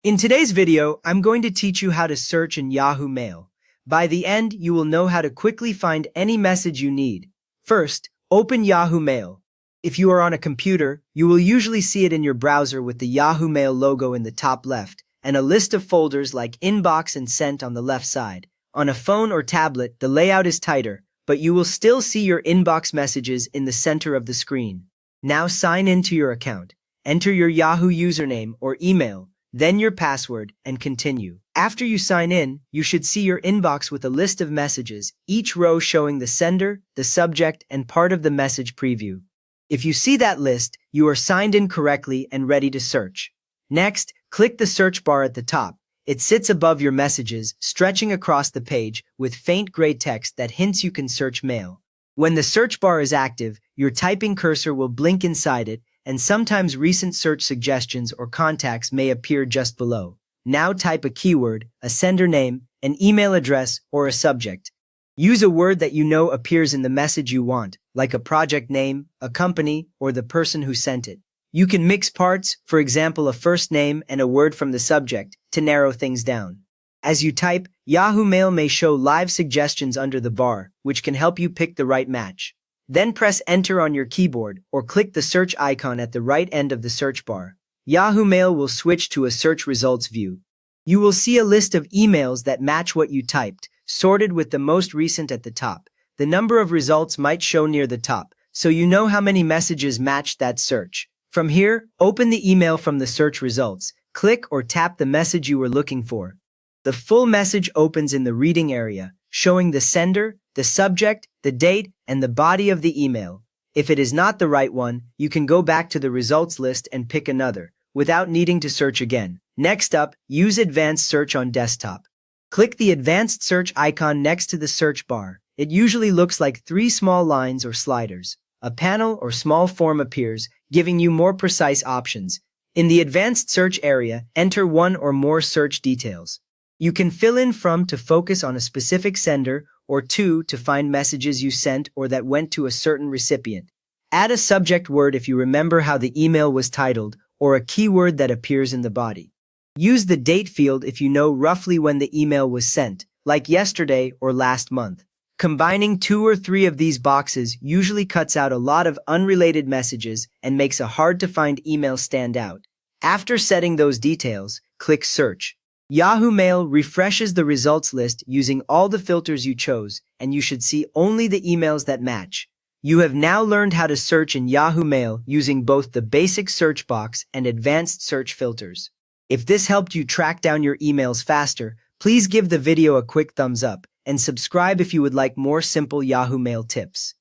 In today's video, I'm going to teach you how to search in Yahoo Mail. By the end, you will know how to quickly find any message you need. First, open Yahoo Mail. If you are on a computer, you will usually see it in your browser with the Yahoo Mail logo in the top left, and a list of folders like Inbox and Sent on the left side. On a phone or tablet, the layout is tighter, but you will still see your inbox messages in the center of the screen. Now sign into your account. Enter your Yahoo username or email, then your password, and continue. After you sign in, you should see your inbox with a list of messages, each row showing the sender, the subject, and part of the message preview. If you see that list, you are signed in correctly and ready to search. Next, click the search bar at the top. It sits above your messages, stretching across the page with faint gray text that hints you can search mail. When the search bar is active, your typing cursor will blink inside it, and sometimes recent search suggestions or contacts may appear just below. Now type a keyword, a sender name, an email address, or a subject. Use a word that you know appears in the message you want, like a project name, a company, or the person who sent it. You can mix parts, for example a first name and a word from the subject, to narrow things down. As you type, Yahoo Mail may show live suggestions under the bar, which can help you pick the right match. Then press Enter on your keyboard or click the search icon at the right end of the search bar. Yahoo Mail will switch to a search results view. You will see a list of emails that match what you typed, sorted with the most recent at the top. The number of results might show near the top, so you know how many messages matched that search. From here, open the email from the search results. Click or tap the message you were looking for. The full message opens in the reading area, showing the sender, the subject, the date, and the body of the email. If it is not the right one, you can go back to the results list and pick another, without needing to search again. Next up, use Advanced Search on desktop. Click the Advanced Search icon next to the search bar. It usually looks like 3 small lines or sliders. A panel or small form appears, giving you more precise options. In the Advanced Search area, enter one or more search details. You can fill in from to focus on a specific sender, or to find messages you sent or that went to a certain recipient. Add a subject word if you remember how the email was titled, or a keyword that appears in the body. Use the date field if you know roughly when the email was sent, like yesterday or last month. Combining 2 or 3 of these boxes usually cuts out a lot of unrelated messages and makes a hard-to-find email stand out. After setting those details, click Search. Yahoo Mail refreshes the results list using all the filters you chose, and you should see only the emails that match. You have now learned how to search in Yahoo Mail using both the basic search box and advanced search filters. If this helped you track down your emails faster, please give the video a quick thumbs up and subscribe if you would like more simple Yahoo Mail tips.